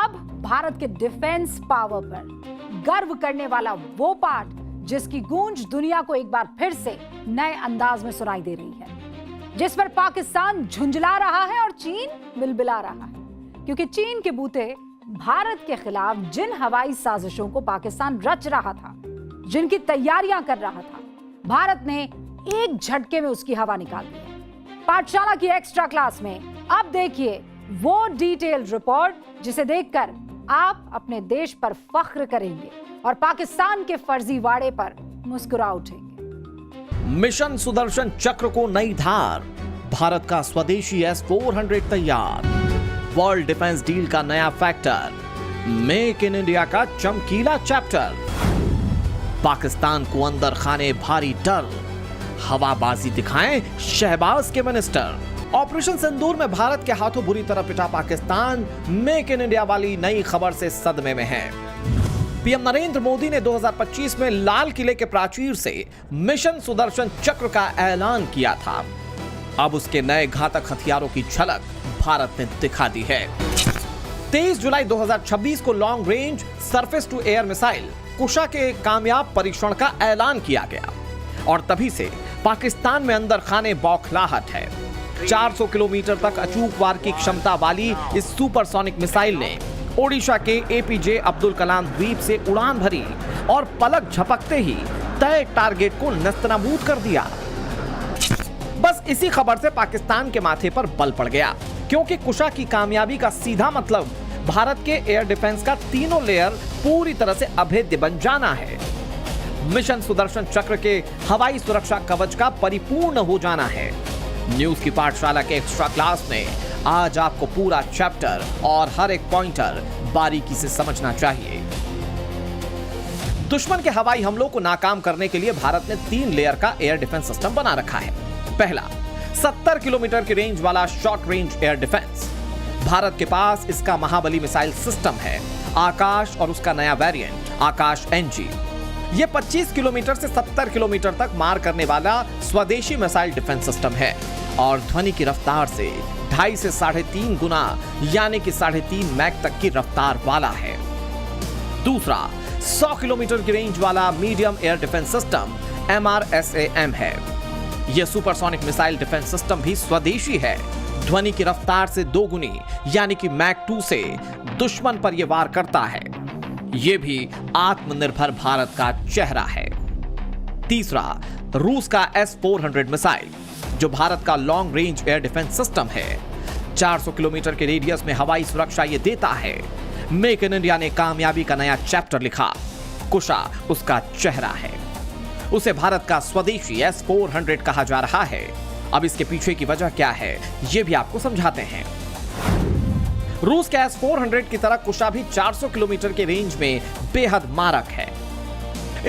अब भारत के defence power पर गर्व करने वाला वो पार्ट जिसकी गूंज दुनिया को एक बार फिर से नए अंदाज में सुनाई दे रही है, जिस पर पाकिस्तान झुंझला रहा है और चीन बिलबिला रहा है। क्योंकि चीन के बूते भारत के खिलाफ जिन हवाई साजिशों को पाकिस्तान रच रहा था, जिनकी तैयारियां कर रहा था, भारत ने एक झटके में उसकी हवा निकाल दी है। पाठशाला की एक्स्ट्रा क्लास में अब देखिए वो डिटेल्ड रिपोर्ट जिसे देखकर आप अपने देश पर फख्र करेंगे और पाकिस्तान के फर्जी वाड़े पर मुस्कुरा उठेंगे। मिशन सुदर्शन चक्र को नई धार, भारत का स्वदेशी S-400 तैयार, वर्ल्ड डिफेंस डील का नया फैक्टर, मेक इन इंडिया का चमकीला चैप्टर, पाकिस्तान को अंदर खाने भारी डर, हवाबाजी दिखाएं शहबाज के मिनिस्टर। ऑपरेशन सिंदूर में भारत के हाथों बुरी तरह पिटा पाकिस्तान मेक इन इंडिया वाली नई खबर से सदमे में है। पीएम नरेंद्र मोदी ने 2025 में लाल किले के प्राचीर से मिशन सुदर्शन चक्र का ऐलान किया था। अब उसके नए घातक हथियारों की झलक भारत ने दिखा दी है। 23 जुलाई 2026 को long range surface to air missile Kusha के कामयाब परीक्षण का ऐलान किया गया और तभी से पाकिस्तान में अंदर खाने बौखलाहट है। 400 किलोमीटर तक अचूक वार की क्षमता वाली इस सुपरसोनिक मिसाइल ने ओडिशा के एपीजे अब्दुल कलाम द्वीप से उड़ान भरी और पलक झपकते ही तय टारगेट को नस्तनाबूद कर दिया। बस इसी खबर से पाकिस्तान के माथे पर बल पड़ गया, क्योंकि कुशा की कामयाबी का सीधा मतलब भारत के एयर डिफेंस का तीनों लेयर पूरी तरह से अभेद्य बन जाना है। मिशन सुदर्शन चक्र के हवाई सुरक्षा कवच का परिपूर्ण हो जाना है। न्यूज की पाठशाला के एक्स्ट्रा क्लास में आज आपको पूरा चैप्टर और हर एक पॉइंटर बारीकी से समझना चाहिए। दुश्मन के हवाई हमलों को नाकाम करने के लिए भारत ने 3 लेयर का एयर डिफेंस सिस्टम बना रखा है। पहला, 70 किलोमीटर की रेंज वाला short range air defence. Bharat के पास इसका महाबली मिसाइल सिस्टम है, आकाश, और उसका नया वेरिएंट आकाश NG। यह 25 किलोमीटर से 70 किलोमीटर तक मार करने वाला स्वदेशी मिसाइल डिफेंस सिस्टम है और ध्वनि की रफ्तार से 2.5 से 3.5 गुना यानी कि 3.5 मैक तक की रफ्तार वाला है। दूसरा, 100 किलोमीटर की रेंज वाला medium air defence system MRSAM है। यह सुपरसोनिक मिसाइल डिफेंस सिस्टम भी स्वदेशी है। ध्वनि की रफ्तार से 2 गुनी यानी कि मैक 2 से दुश्मन पर यह वार करता है। यह भी आत्मनिर्भर भारत का चेहरा है। तीसरा, रूस का S-400 मिसाइल, जो भारत का long range air defence system है। 400 किलोमीटर के रेडियस में हवाई सुरक्षा यह देता है। मेक इन इंडिया ने कामयाबी का नया चैप्टर लिखा। कुशा उसका चेहरा है। उसे भारत का स्वदेशी S-400 कहा जा रहा है। अब इसके पीछे की वजह क्या है, यह भी आपको समझाते हैं। रूस के S-400 की तरह कुशा भी 400 किलोमीटर के रेंज में बेहद मारक है।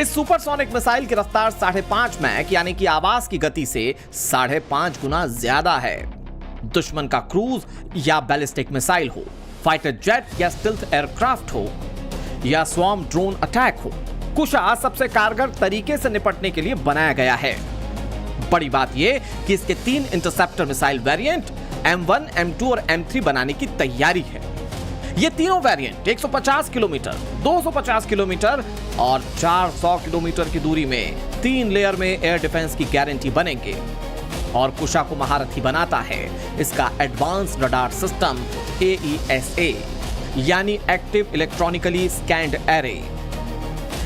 इस सुपरसोनिक मिसाइल की रफ्तार 5.5 मैक यानी कि आवाज की गति से 5.5 गुना ज्यादा है। दुश्मन का क्रूज या बैलिस्टिक मिसाइल हो, फाइटर जेट या स्टिल्थ एयरक्राफ्ट हो या स्वॉर्म ड्रोन अटैक हो, कुशा सबसे कारगर तरीके से निपटने के लिए बनाया गया है। बड़ी बात यह कि इसके 3 interceptor missile variant M1, M2 और M3 बनाने की तैयारी है। ये तीनों वेरिएंट 150 किलोमीटर, 250 किलोमीटर और 400 किलोमीटर की दूरी में 3 लेयर में एयर डिफेंस की गारंटी बनेंगे। और कुशा को महारथी बनाता है इसका एडवांस रडार सिस्टम AESA यानी एक्टिव इलेक्ट्रॉनिकली स्कैन्ड एरे।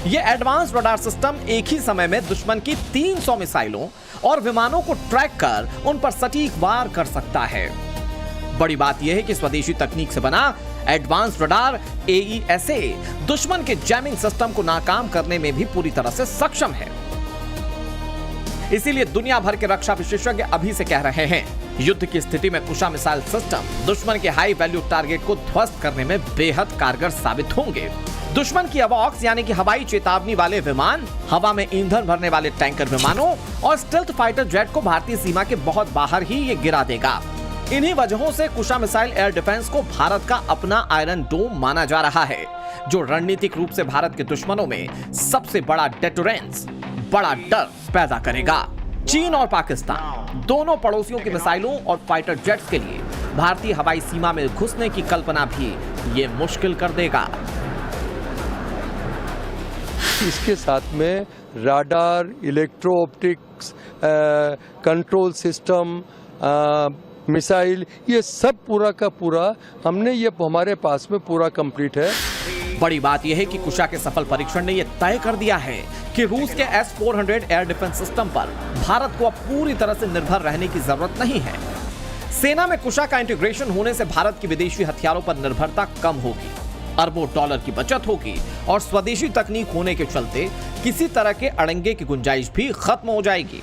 यह एडवांस रडार सिस्टम एक ही समय में दुश्मन की 300 मिसाइलों और विमानों को ट्रैक कर उन पर सटीक वार कर सकता है। बड़ी बात यह है कि स्वदेशी तकनीक से बना एडवांस रडार AESA दुश्मन के जैमिंग सिस्टम को नाकाम करने में भी पूरी तरह से सक्षम है। इसीलिए दुनिया भर के रक्षा विशेषज्ञ अभी से कह रहे हैं, युद्ध की स्थिति में कुशा मिसाइल सिस्टम दुश्मन के हाई वैल्यू टारगेट को ध्वस्त करने में बेहद कारगर साबित होंगे। दुश्मन की अवॉक्स यानी कि हवाई चेतावनी वाले विमान, हवा में ईंधन भरने वाले टैंकर विमानों और स्टेल्थ फाइटर जेट को भारतीय सीमा के बहुत बाहर ही ये गिरा देगा। इन्हीं वजहों से कुशा मिसाइल एयर डिफेंस को भारत का अपना आयरन डोम माना जा रहा है, जो रणनीतिक रूप से भारत के दुश्मनों में सबसे बड़ा डेटोरेंस, बड़ा डर पैदा करेगा। चीन और पाकिस्तान दोनों पड़ोसियों की मिसाइलों और फाइटर जेट्स के लिए भारतीय हवाई सीमा में घुसने की कल्पना भी ये मुश्किल कर देगा। इसके साथ में radar, electro optics, control system, missile, ये सब पूरा का पूरा हमने ये हमारे पास में पूरा कंप्लीट है। बड़ी बात यह है कि कुशा के सफल परीक्षण ने यह तय कर दिया है कि रूस के S-400 एयर डिफेंस सिस्टम पर भारत को अब पूरी तरह से निर्भर रहने की जरूरत नहीं है। सेना में कुशा का इंटीग्रेशन होने से भारत की विदेशी हथियारों पर निर्भरता कम होगी, अरबों डॉलर की बचत होगी और स्वदेशी तकनीक होने के चलते किसी तरह के अड़ंगे की गुंजाइश भी खत्म हो जाएगी।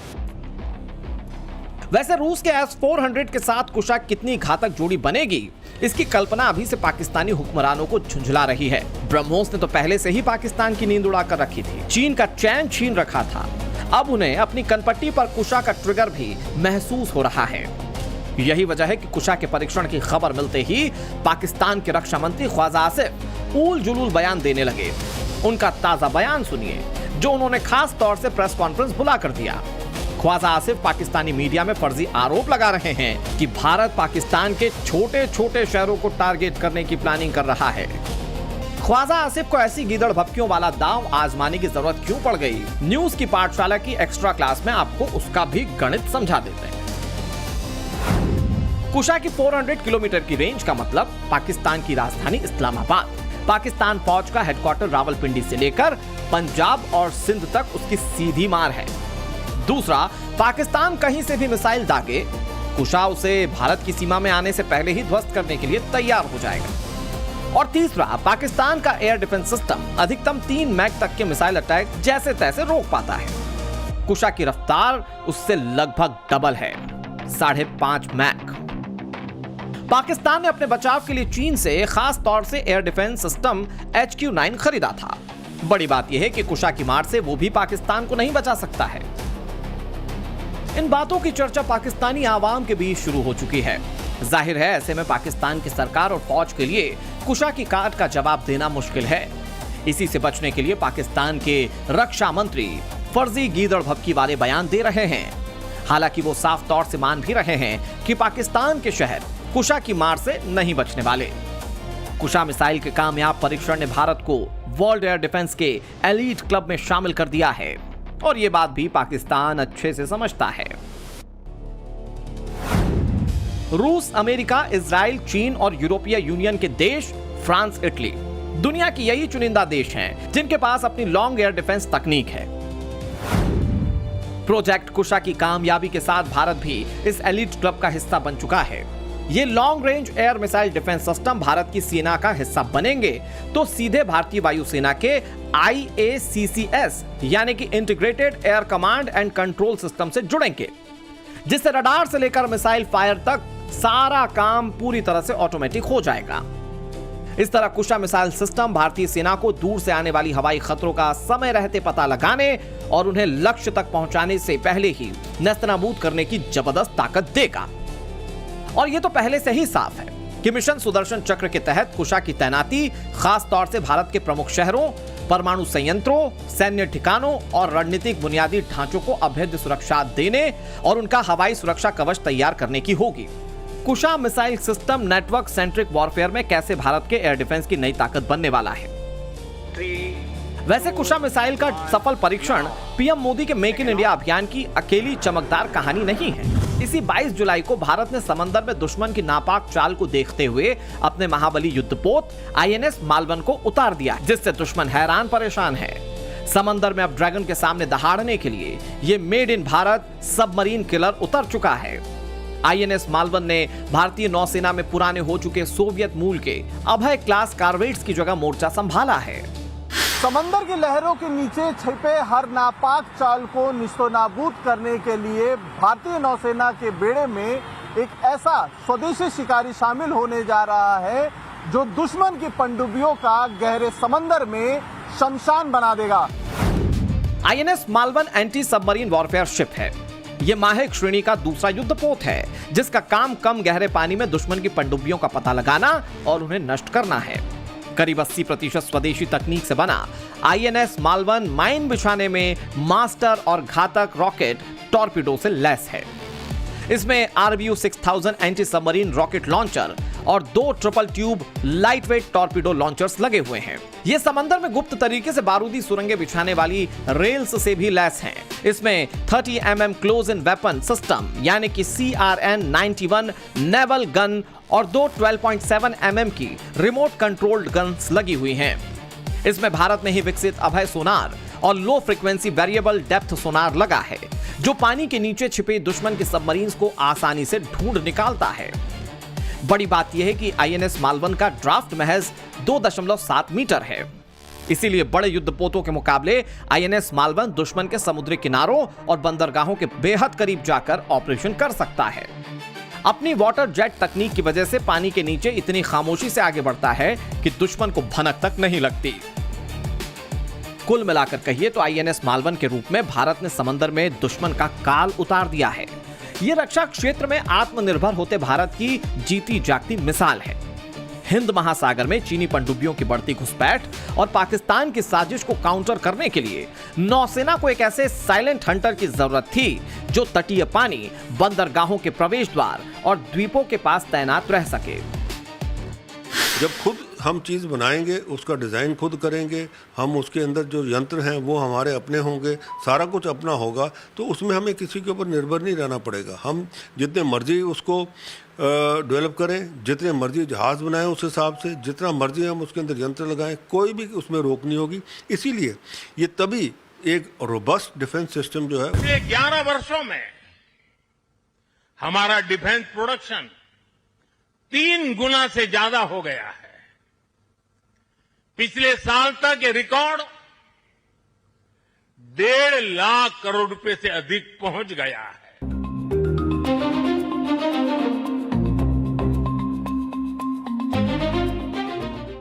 वैसे रूस के S-400 के साथ कुशा कितनी घातक जोड़ी बनेगी, इसकी कल्पना अभी से पाकिस्तानी हुक्मरानों को झुंझला रही है। ब्रह्मोस ने तो पहले से ही पाकिस्तान की नींद उड़ाकर रखी थी, चीन का चैन छीन रखा था। अब उन्हें अपनी कनपट्टी पर कुशा का ट्रिगर भी महसूस हो रहा है। यही वजह है कि कुशा के परीक्षण की खबर मिलते ही पाकिस्तान के रक्षा मंत्री ख्वाजा आसिफ ऊल जुलूल बयान देने लगे। उनका ताजा बयान सुनिए, जो उन्होंने खास तौर से प्रेस कॉन्फ्रेंस बुलाकर दिया। ख्वाजा आसिफ पाकिस्तानी मीडिया में फर्जी आरोप लगा रहे हैं कि भारत पाकिस्तान के छोटे छोटे शहरों को टारगेट करने की प्लानिंग कर रहा है। ख्वाजा आसिफ को ऐसी गीदड़ भपकियों वाला दांव आजमाने की जरूरत क्यों पड़ गई? न्यूज की पाठशाला की एक्स्ट्रा क्लास में आपको उसका भी गणित समझा देते हैं। कुशा की 400 किलोमीटर की रेंज का मतलब पाकिस्तान की राजधानी इस्लामाबाद, पाकिस्तान फौज का हेडक्वार्टर रावलपिंडी से लेकर पंजाब और सिंध तक उसकी सीधी मार है। दूसरा, पाकिस्तान कहीं से भी मिसाइल दागे, कुशा उसे भारत की सीमा में आने से पहले ही ध्वस्त करने के लिए तैयार हो जाएगा। और तीसरा, पाकिस्तान का एयर डिफेंस सिस्टम अधिकतम 3 मैक तक के मिसाइल अटैक जैसे तैसे रोक पाता है। कुशा की रफ्तार उससे लगभग डबल है, 5.5 मैक। पाकिस्तान ने अपने बचाव के लिए चीन से खास तौर से एयर डिफेंस सिस्टम HQ-9 खरीदा था। बड़ी बात यह है कि कुशा की मार से वो भी पाकिस्तान को नहीं बचा सकता है। इन बातों की चर्चा पाकिस्तानी आवाम के बीच शुरू हो चुकी है। जाहिर है ऐसे में पाकिस्तान की सरकार और फौज के लिए कुशा की काट का जवाब देना मुश्किल है। इसी से बचने के लिए पाकिस्तान के रक्षा मंत्री फर्जी गीदड़ भपकी वाले बयान दे रहे हैं। हालांकि वो साफ तौर से मान भी रहे हैं कि पाकिस्तान के शहर कुशा की मार से नहीं बचने वाले। कुशा मिसाइल के कामयाब परीक्षण ने भारत को वर्ल्ड एयर डिफेंस के एलीट क्लब में शामिल कर दिया है और ये बात भी पाकिस्तान अच्छे से समझता है। रूस, अमेरिका, इजराइल, चीन और यूरोपीय यूनियन के देश, फ्रांस, इटली, दुनिया की यही चुनिंदा देश हैं जिनके पास अपनी लॉन्ग एयर डिफेंस तकनीक है। प्रोजेक्ट कुशा की कामयाबी के साथ भारत भी इस एलीट क्लब का हिस्सा बन चुका है। ये long range air missile defence system Bharat की सेना का हिस्सा बनेंगे तो सीधे भारतीय वायुसेना के IACCS यानी कि integrated air command and control system से जुड़ेंगे, जिससे रडार से लेकर मिसाइल फायर तक सारा काम पूरी तरह से ऑटोमेटिक हो जाएगा। इस तरह कुशा मिसाइल सिस्टम भारतीय सेना को दूर से आने वाली हवाई खतरों का समय रहते पता लगाने और उन्हें लक्ष्य तक पहुंचाने से पहले ही नेस्तनाबूद करने की जबरदस्त ताकत देगा। और यह तो पहले से ही साफ है कि मिशन सुदर्शन चक्र के तहत कुशा की तैनाती खास तौर से भारत के प्रमुख शहरों, परमाणु संयंत्रों, सैन्य ठिकानों और रणनीतिक बुनियादी ढांचों को अभेद्य सुरक्षा देने और उनका हवाई सुरक्षा कवच तैयार करने की होगी। Kusha missile system network centric warfare में कैसे भारत के एयर डिफेंस की नई ताकत बनने वाला है। वैसे कुशा मिसाइल का सफल परीक्षण पीएम मोदी के मेक इन इंडिया अभियान की अकेली चमकदार कहानी नहीं है। इसी 22 जुलाई को भारत ने समंदर में दुश्मन की नापाक चाल को देखते हुए अपने महाबली युद्धपोत INS मालवन को उतार दिया, जिससे दुश्मन हैरान परेशान है। समंदर में अब ड्रैगन के सामने दहाड़ने के लिए ये made in Bharat submarine killer उतर चुका है। INS मालवन ने भारतीय नौसेना में पुराने हो चुके सोवियत मूल के अभय क्लास कार्वेट्स की जगह मोर्चा संभाला है। समंदर की लहरों के नीचे छिपे हर नापाक चाल को निस्तोनाबूद करने के लिए भारतीय नौसेना के बेड़े में एक ऐसा स्वदेशी शिकारी शामिल होने जा रहा है जो दुश्मन की पनडुब्बियों का गहरे समंदर में शमशान बना देगा। INS Malvan anti submarine warfare ship है। यह माहेक श्रेणी का दूसरा युद्धपोत है जिसका काम कम गहरे पानी में दुश्मन की पनडुब्बियों का पता लगाना और उन्हें नष्ट करना है। करीब 80% स्वदेशी तकनीक से बना INS मालवन माइन बिछाने में मास्टर और घातक रॉकेट टॉर्पीडो से लैस है। इसमें RBU 6000 anti submarine rocket launcher और 2 triple tube lightweight torpedo launchers लगे हुए हैं। ये समंदर में गुप्त तरीके से बारूदी सुरंगें बिछाने वाली रेल्स से भी लैस हैं। इसमें 30 mm close in weapon system यानी कि CRN-91 नेवल गन और 2 12.7 mm की रिमोट कंट्रोल्ड गन्स लगी हुई हैं। इसमें भारत में ही विकसित अभय सोनार और लो फ्रीक्वेंसी वेरिएबल डेप्थ सोनार लगा है, जो पानी के नीचे छिपे दुश्मन के सबमरीन्स को आसानी से ढूंढ निकालता है। बड़ी बात यह है कि INS मालवन का ड्राफ्ट महज 2.7 मीटर है। इसीलिए बड़े युद्धपोतों के मुकाबले INS मालवन दुश्मन के समुद्री किनारों और बंदरगाहों के बेहद करीब जाकर ऑपरेशन कर सकता है। अपनी वाटर जेट तकनीक की वजह से पानी के नीचे इतनी खामोशी से आगे बढ़ता है कि दुश्मन को भनक तक नहीं लगती। कुल मिलाकर कहिए तो INS मालवन के रूप में भारत ने समंदर में दुश्मन का काल उतार दिया है। यह रक्षा क्षेत्र में आत्मनिर्भर होते भारत की जीती जागती मिसाल है। हिंद महासागर में चीनी पनडुब्बियों की बढ़ती घुसपैठ और पाकिस्तान की साजिश को काउंटर करने के लिए नौसेना को एक ऐसे साइलेंट हंटर की जरूरत थी जो तटीय पानी, बंदरगाहों के प्रवेश द्वार और द्वीपों के पास तैनात रह सके। जब खुद हम चीज़ बनाएंगे, उसका डिज़ाइन खुद करेंगे, हम उसके अंदर जो यंत्र हैं वो हमारे अपने होंगे, सारा कुछ अपना होगा, तो उसमें हमें किसी के ऊपर निर्भर नहीं रहना पड़ेगा। हम जितने मर्जी उसको डेवलप करें, जितने मर्जी जहाज़ बनाएं उस हिसाब से, जितना मर्जी हम उसके अंदर यंत्र लगाएं, कोई भी उसमें रोक नहीं होगी। इसीलिए ये तभी एक रोबस्ट डिफेंस सिस्टम जो है। पिछले 11 वर्षों में हमारा डिफेंस प्रोडक्शन 3 गुना से ज्यादा हो गया है। पिछले साल तक ये रिकॉर्ड 1.5 लाख करोड़ रुपए से अधिक पहुंच गया है।